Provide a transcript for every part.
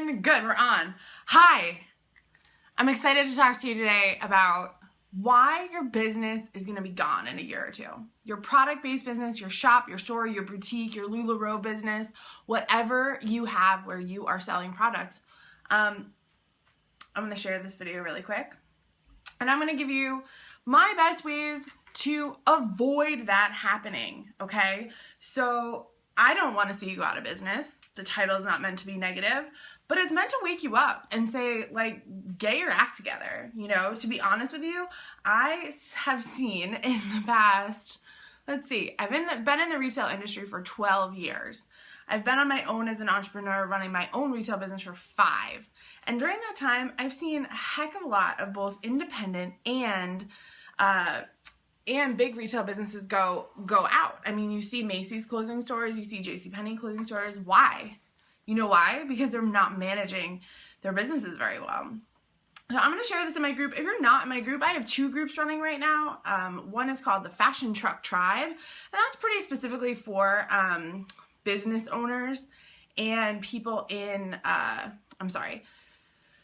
And good, we're on. Hi, I'm excited to talk to you today about why your business is going to be gone in a year or two. Your product-based business, your shop, your store, your boutique, your LuLaRoe business, whatever you have where you are selling products. I'm going to share this video really quick, and I'm going to give you my best ways to avoid that happening, okay? So I don't want to see you go out of business. The title is not meant to be negative, but it's meant to wake you up and say, like, get your act together. You know, to be honest with you, I have seen in the past, let's see, I've been in the retail industry for 12 years. I've been on my own as an entrepreneur, running my own retail business for 5. And during that time, I've seen a heck of a lot of both independent and big retail businesses go out. I mean, you see Macy's closing stores, you see JCPenney closing stores. Why? You know why? Because they're not managing their businesses very well. So I'm going to share this in my group. If you're not in my group, I have 2 groups running right now. One is called the Fashion Truck Tribe, and that's pretty specifically for business owners and people in,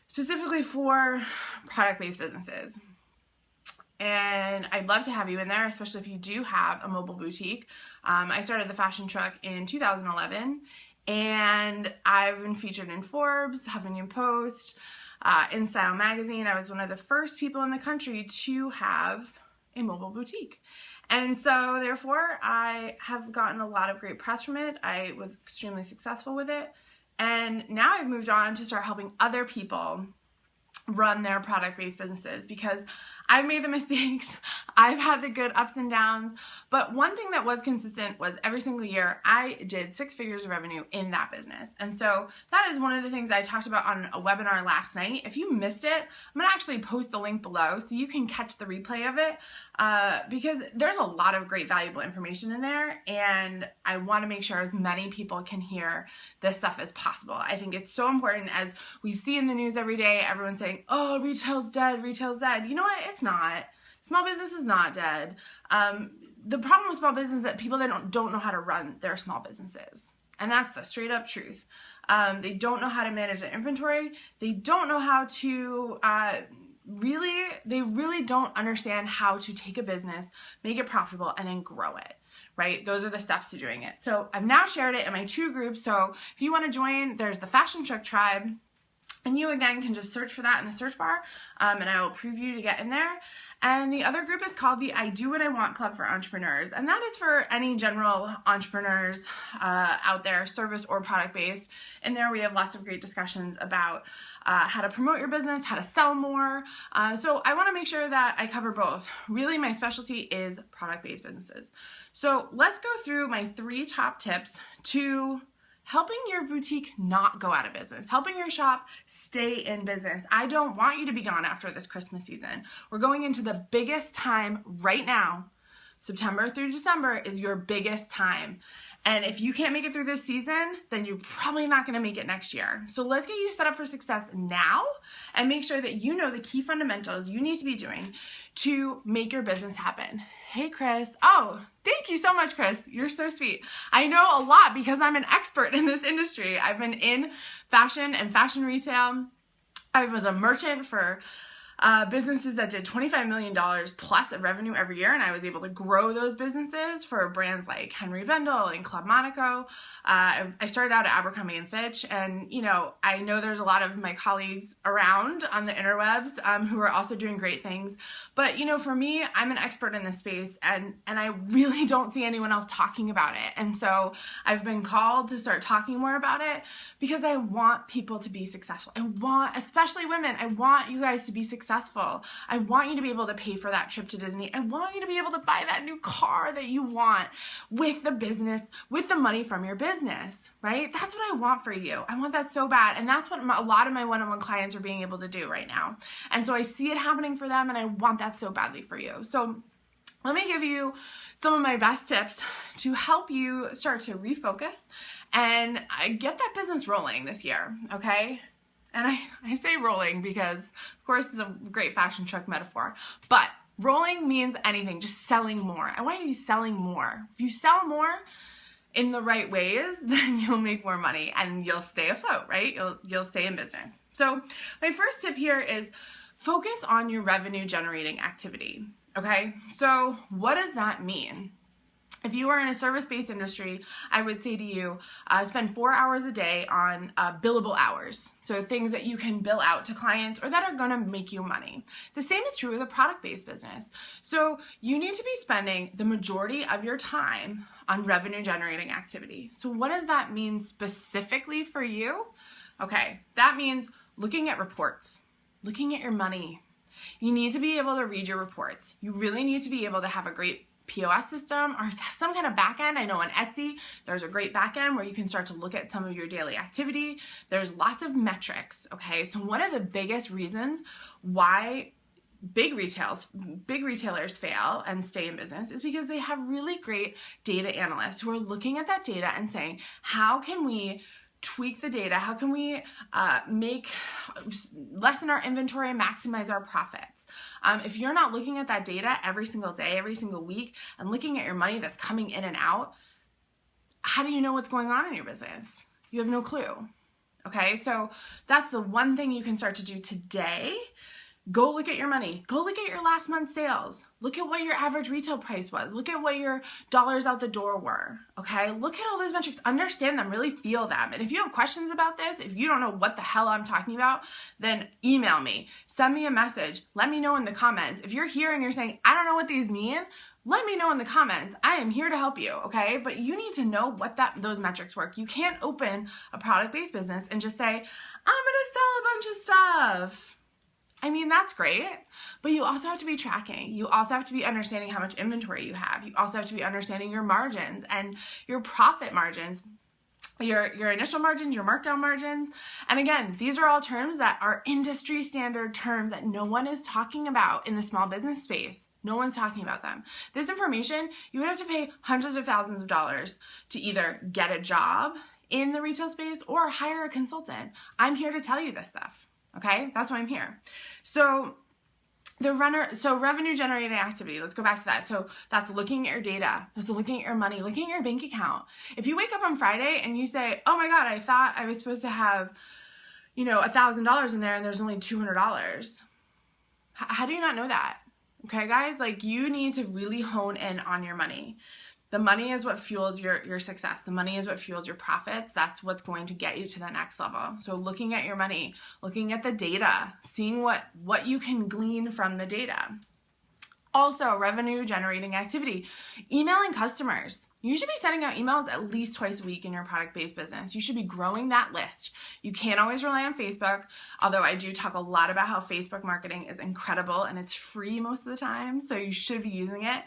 specifically for product-based businesses. And I'd love to have you in there, especially if you do have a mobile boutique. I started the Fashion Truck in 2011, and I've been featured in Forbes, Huffington Post, in Style Magazine. I was one of the first people in the country to have a mobile boutique. And so therefore, I have gotten a lot of great press from it. I was extremely successful with it. And now I've moved on to start helping other people run their product-based businesses, because I've made the mistakes, I've had the good ups and downs, but one thing that was consistent was every single year I did 6 figures of revenue in that business. And so that is one of the things I talked about on a webinar last night. If you missed it, I'm gonna actually post the link below so you can catch the replay of it, because there's a lot of great valuable information in there, and I wanna make sure as many people can hear this stuff as possible. I think it's so important, as we see in the news every day, everyone's saying, oh, retail's dead, retail's dead. You know what? It's not. Small business is not dead. The problem with small business is that people that don't know how to run their small businesses. And that's the straight up truth. They don't know how to manage their inventory. They don't know how to they really don't understand how to take a business, make it profitable, and then grow it. Right? Those are the steps to doing it. So I've now shared it in my 2 groups. So if you want to join, there's the Fashion Truck Tribe. And you, again, can just search for that in the search bar, and I will preview to get in there. And the other group is called the I Do What I Want Club for Entrepreneurs. And that is for any general entrepreneurs out there, service or product-based. In there, we have lots of great discussions about how to promote your business, how to sell more. So I want to make sure that I cover both. Really, my specialty is product-based businesses. So let's go through my 3 top tips to helping your boutique not go out of business, helping your shop stay in business. I don't want you to be gone after this Christmas season. We're going into the biggest time right now. September through December is your biggest time. And if you can't make it through this season, then you're probably not going to make it next year. So let's get you set up for success now and make sure that you know the key fundamentals you need to be doing to make your business happen. Hey, Chris. Oh, thank you so much, Chris. You're so sweet. I know a lot because I'm an expert in this industry. I've been in fashion and fashion retail. I was a merchant for businesses that did $25 million plus of revenue every year, and I was able to grow those businesses for brands like Henry Bendel and Club Monaco. I started out at Abercrombie & Fitch, and I know there's a lot of my colleagues around on the interwebs who are also doing great things. But for me, I'm an expert in this space, and I really don't see anyone else talking about it. And so I've been called to start talking more about it because I want people to be successful. Especially women, I want you guys to be successful. I want you to be able to pay for that trip to Disney. I want you to be able to buy that new car that you want with the business, with the money from your business, right? That's what I want for you. I want that so bad. And that's what a lot of my one-on-one clients are being able to do right now. And so I see it happening for them, and I want that so badly for you. So let me give you some of my best tips to help you start to refocus and get that business rolling this year, okay? And I say rolling because, of course, it's a great fashion truck metaphor, but rolling means anything, just selling more. I want you to be selling more. If you sell more, in the right ways, then you'll make more money and you'll stay afloat, right? You'll stay in business. So my first tip here is focus on your revenue generating activity. Okay, so what does that mean? If you are in a service-based industry, I would say to you, spend 4 hours a day on billable hours. So things that you can bill out to clients or that are gonna make you money. The same is true with a product-based business. So you need to be spending the majority of your time on revenue-generating activity. So what does that mean specifically for you? Okay, that means looking at reports, looking at your money. You need to be able to read your reports. You really need to be able to have a great POS system or some kind of backend. I know on Etsy, there's a great backend where you can start to look at some of your daily activity. There's lots of metrics, okay? So one of the biggest reasons why big retailers fail and stay in business is because they have really great data analysts who are looking at that data and saying, how can we tweak the data? How can we lessen our inventory and maximize our profits? If you're not looking at that data every single day, every single week, and looking at your money that's coming in and out, how do you know what's going on in your business? You have no clue. Okay, so that's the one thing you can start to do today. Go look at your money. Go look at your last month's sales. Look at what your average retail price was. Look at what your dollars out the door were, okay? Look at all those metrics. Understand them. Really feel them. And if you have questions about this, if you don't know what the hell I'm talking about, then email me. Send me a message. Let me know in the comments. If you're here and you're saying, I don't know what these mean, let me know in the comments. I am here to help you, okay? But you need to know what those metrics work. You can't open a product-based business and just say, I'm gonna sell a bunch of stuff. I mean, that's great, but you also have to be tracking. You also have to be understanding how much inventory you have. You also have to be understanding your margins and your profit margins, your initial margins, your markdown margins. And again, these are all terms that are industry standard terms that no one is talking about in the small business space. No one's talking about them. This information, you would have to pay hundreds of thousands of dollars to either get a job in the retail space or hire a consultant. I'm here to tell you this stuff. Okay, that's why I'm here. So revenue generating activity, let's go back to that. So that's looking at your data, that's looking at your money, looking at your bank account. If you wake up on Friday and you say, oh my God, I thought I was supposed to have, $1,000 in there and there's only $200. How do you not know that? Okay, guys, like you need to really hone in on your money. The money is what fuels your success. The money is what fuels your profits. That's what's going to get you to the next level. So looking at your money, looking at the data, seeing what you can glean from the data. Also, revenue generating activity, emailing customers. You should be sending out emails at least twice a week in your product-based business. You should be growing that list. You can't always rely on Facebook, although I do talk a lot about how Facebook marketing is incredible and it's free most of the time, so you should be using it.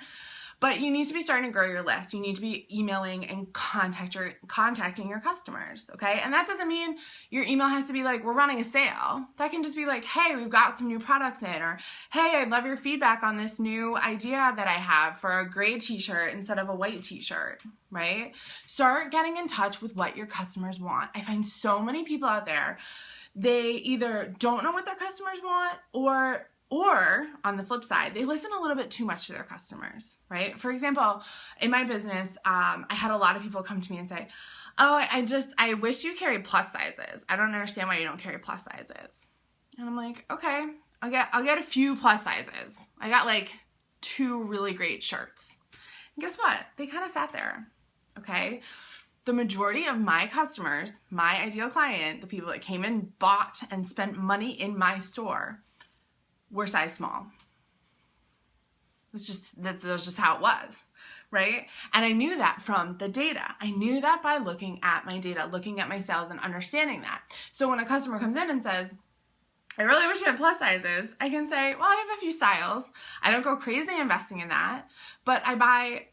But you need to be starting to grow your list. You need to be emailing and contacting your customers, okay? And that doesn't mean your email has to be like, we're running a sale. That can just be like, hey, we've got some new products in, or hey, I'd love your feedback on this new idea that I have for a gray t-shirt instead of a white t-shirt, right? Start getting in touch with what your customers want. I find so many people out there, they either don't know what their customers want or on the flip side, they listen a little bit too much to their customers, right? For example, in my business, I had a lot of people come to me and say, oh, I wish you carried plus sizes. I don't understand why you don't carry plus sizes. And I'm like, okay, I'll get a few plus sizes. I got like 2 really great shirts. And guess what? They kind of sat there, okay? The majority of my customers, my ideal client, the people that came in, bought, and spent money in my store, were size small. That's just how it was, right? And I knew that from the data. I knew that by looking at my data, looking at my sales and understanding that. So when a customer comes in and says, I really wish you had plus sizes, I can say, well, I have a few styles. I don't go crazy investing in that, but I buy,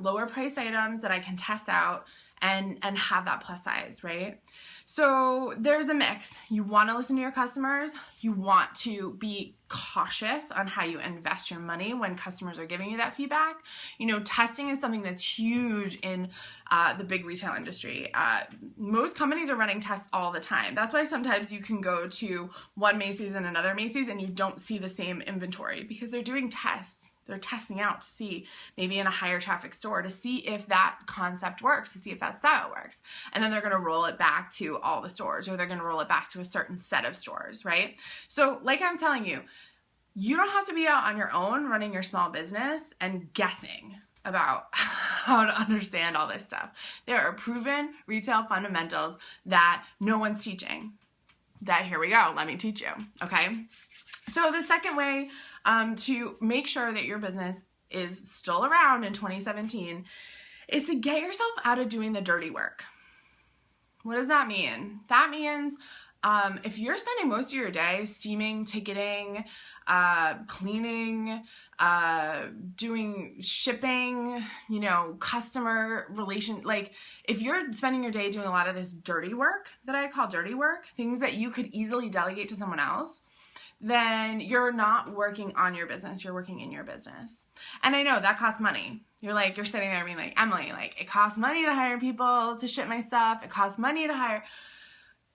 lower price items that I can test out and have that plus size, right? So there's a mix. You want to listen to your customers. You want to be cautious on how you invest your money when customers are giving you that feedback. Testing is something that's huge in the big retail industry. Most companies are running tests all the time. That's why sometimes you can go to one Macy's and another Macy's and you don't see the same inventory because they're doing tests. They're testing out to see, maybe in a higher traffic store, to see if that concept works, to see if that style works. And then they're going to roll it back to all the stores, or they're going to roll it back to a certain set of stores, right? So like I'm telling you, you don't have to be out on your own running your small business and guessing about how to understand all this stuff. There are proven retail fundamentals that no one's teaching. That here we go, let me teach you, okay? So the second way to make sure that your business is still around in 2017 is to get yourself out of doing the dirty work. What does that mean? That means if you're spending most of your day steaming, ticketing, cleaning, doing shipping, customer relation, like if you're spending your day doing a lot of this dirty work that I call dirty work, things that you could easily delegate to someone else, then you're not working on your business, you're working in your business. And I know that costs money. You're sitting there being like, Emily, like it costs money to hire people to ship my stuff. It costs money to hire.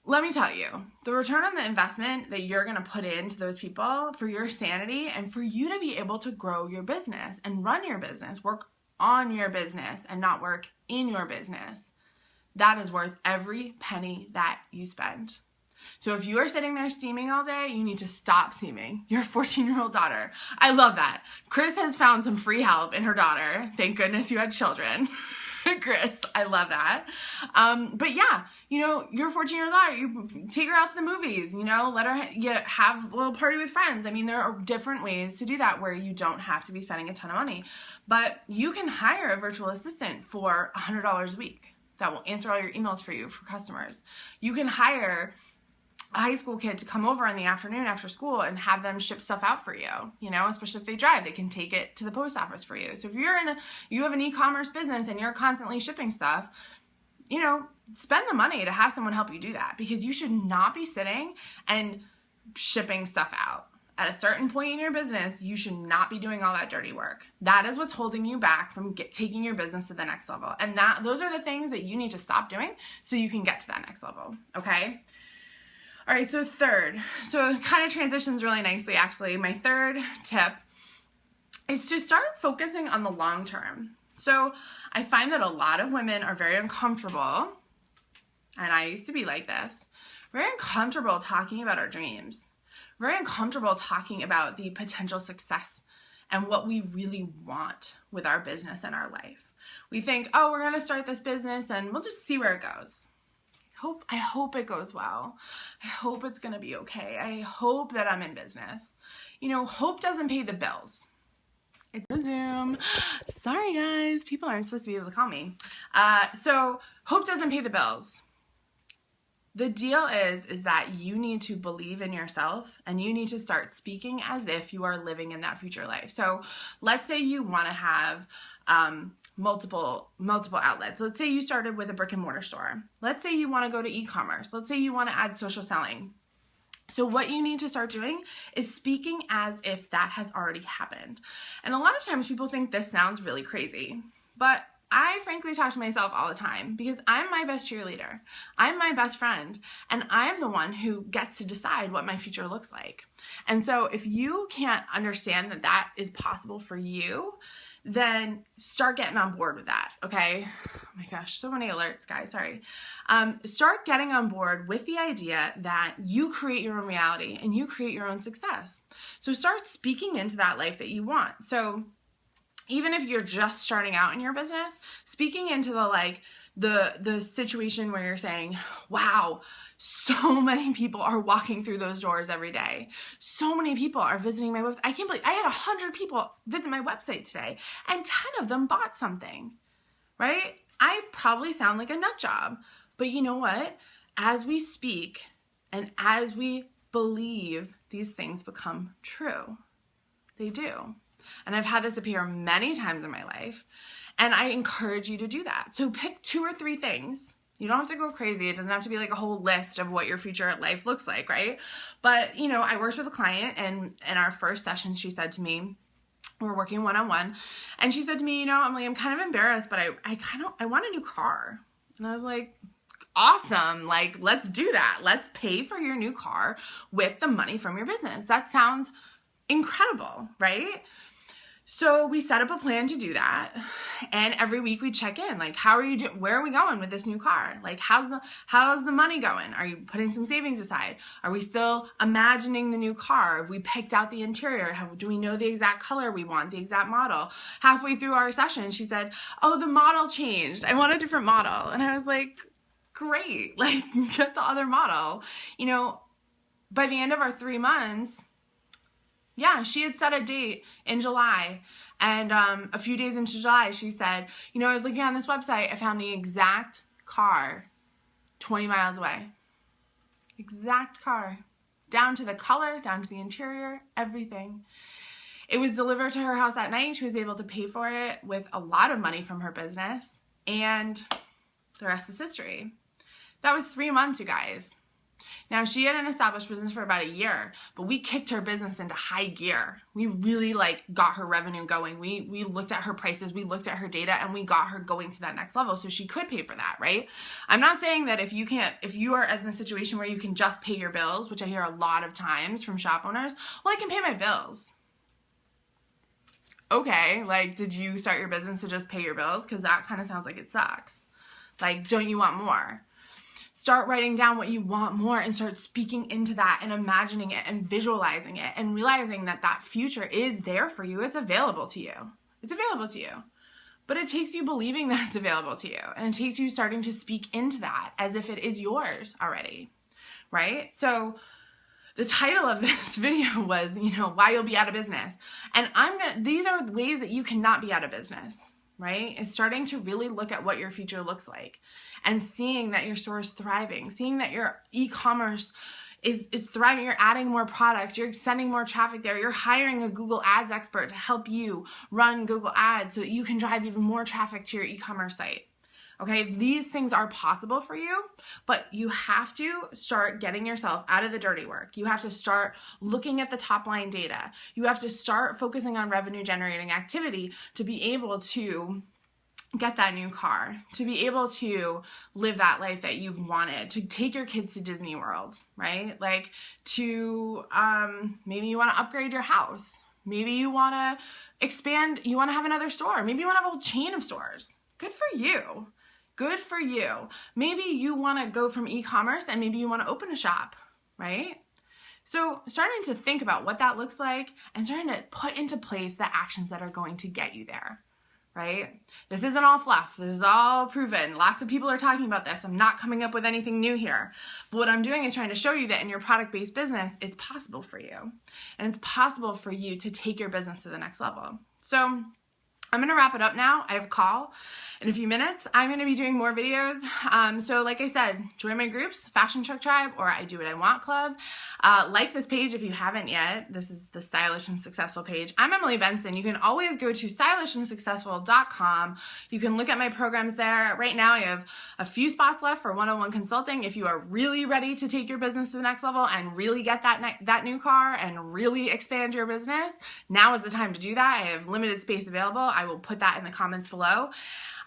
Let me tell you, the return on the investment that you're going to put into those people for your sanity and for you to be able to grow your business and run your business, work on your business and not work in your business, that is worth every penny that you spend. So if you are sitting there steaming all day, you need to stop steaming. Your 14-year-old daughter. I love that. Chris has found some free help in her daughter. Thank goodness you had children. Chris, I love that. But yeah, your 14-year-old daughter, you take her out to the movies, let her have a little party with friends. I mean, there are different ways to do that where you don't have to be spending a ton of money. But you can hire a virtual assistant for $100 a week that will answer all your emails for you for customers. You can hire a high school kid to come over in the afternoon after school and have them ship stuff out for you, especially if they drive, they can take it to the post office for you. So if you have an e-commerce business and you're constantly shipping stuff, spend the money to have someone help you do that, because you should not be sitting and shipping stuff out. At a certain point in your business, you should not be doing all that dirty work. That is what's holding you back from taking your business to the next level. And those are the things that you need to stop doing so you can get to that next level, okay? All right, so third, so it kind of transitions really nicely, actually. My third tip is to start focusing on the long term. So I find that a lot of women are very uncomfortable, and I used to be like this, very uncomfortable talking about our dreams, very uncomfortable talking about the potential success and what we really want with our business and our life. We think, oh, we're going to start this business and we'll just see where it goes. I hope it goes well. I hope it's going to be okay. I hope that I'm in business. Hope doesn't pay the bills. It's Zoom. Sorry, guys. People aren't supposed to be able to call me. So hope doesn't pay the bills. The deal is that you need to believe in yourself and you need to start speaking as if you are living in that future life. So let's say you want to have multiple outlets. Let's say you started with a brick and mortar store. Let's say you want to go to e-commerce. Let's say you want to add social selling. So what you need to start doing is speaking as if that has already happened. And a lot of times people think this sounds really crazy, but I frankly talk to myself all the time because I'm my best cheerleader. I'm my best friend, and I'm the one who gets to decide what my future looks like. And so if you can't understand that that is possible for you, then start getting on board with that, okay? Oh my gosh, so many alerts, guys, sorry. Start getting on board with the idea that you create your own reality and you create your own success. So start speaking into that life that you want. So even if you're just starting out in your business, speaking into the situation where you're saying, wow, so many people are walking through those doors every day. So many people are visiting my website. I can't believe I had 100 people visit my website today and 10 of them bought something, right? I probably sound like a nut job, but you know what? As we speak and as we believe, these things become true. They do. And I've had this appear many times in my life, and I encourage you to do that. So pick 2 or 3 things. You don't have to go crazy. It doesn't have to be like a whole list of what your future life looks like, right? But, I worked with a client, and in our first session, she said to me, we're working one-on-one, and she said to me, Emily, I'm kind of embarrassed, but I want a new car. And I was like, awesome. Like, let's do that. Let's pay for your new car with the money from your business. That sounds incredible, right? So we set up a plan to do that, and every week we check in, like, how are you doing? Where are we going with this new car? Like, how's the money going? Are you putting some savings aside? Are we still imagining the new car? Have we picked out the interior? Do we know the exact color we want, the exact model? Halfway through our session, she said, "Oh, the model changed. I want a different model." And I was like, great, like, get the other model. You know, by the end of our 3 months, yeah, she had set a date in July, and a few days into July, she said, "You know, I was looking on this website, I found the exact car 20 miles away." Exact car. Down to the color, down to the interior, everything. It was delivered to her house that night. She was able to pay for it with a lot of money from her business, and the rest is history. That was 3 months, you guys. Now, she had an established business for about a year, but we kicked her business into high gear. We really got her revenue going. We looked at her prices, we looked at her data, and we got her going to that next level so she could pay for that, right? I'm not saying that if you are in a situation where you can just pay your bills, which I hear a lot of times from shop owners, well, I can pay my bills. Okay, did you start your business to just pay your bills? Because that kind of sounds like it sucks. Don't you want more? Start writing down what you want more and start speaking into that and imagining it and visualizing it and realizing that that future is there for you. It's available to you. It's available to you. But it takes you believing that it's available to you, and it takes you starting to speak into that as if it is yours already, right? So the title of this video was, why you'll be out of business. And these are ways that you cannot be out of business, right? Is starting to really look at what your future looks like and seeing that your store is thriving, seeing that your e-commerce is thriving. You're adding more products, you're sending more traffic there, you're hiring a Google Ads expert to help you run Google Ads so that you can drive even more traffic to your e-commerce site. Okay, these things are possible for you, but you have to start getting yourself out of the dirty work. You have to start looking at the top line data. You have to start focusing on revenue generating activity to be able to get that new car, to be able to live that life that you've wanted, to take your kids to Disney World, right? To maybe you want to upgrade your house. Maybe you want to expand, you want to have another store. Maybe you want to have a whole chain of stores. Good for you. Good for you. Maybe you want to go from e-commerce and maybe you want to open a shop, right? So starting to think about what that looks like and starting to put into place the actions that are going to get you there, right? This isn't all fluff. This is all proven. Lots of people are talking about this. I'm not coming up with anything new here. But what I'm doing is trying to show you that in your product-based business, it's possible for you. And it's possible for you to take your business to the next level. So I'm going to wrap it up now. I have a call in a few minutes. I'm going to be doing more videos. So like I said, join my groups, Fashion Truck Tribe or I Do What I Want Club. Like this page if you haven't yet. This is the Stylish and Successful page. I'm Emily Benson. You can always go to stylishandsuccessful.com. You can look at my programs there. Right now I have a few spots left for one-on-one consulting. If you are really ready to take your business to the next level and really get that new car and really expand your business, now is the time to do that. I have limited space available. I will put that in the comments below.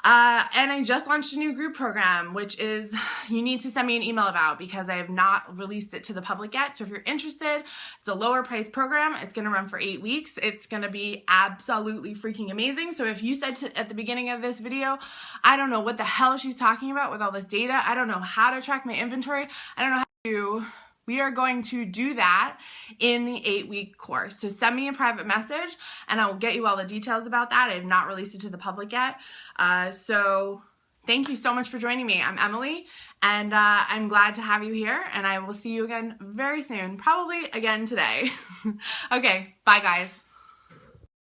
And I just launched a new group program, which is you need to send me an email about because I have not released it to the public yet. So if you're interested, it's a lower price program. It's going to run for 8 weeks. It's going to be absolutely freaking amazing. So if you said at the beginning of this video, I don't know what the hell she's talking about with all this data. I don't know how to track my inventory. I don't know how to. We are going to do that in the 8-week course. So send me a private message and I will get you all the details about that. I have not released it to the public yet. So thank you so much for joining me. I'm Emily and I'm glad to have you here and I will see you again very soon, probably again today. Okay, bye guys.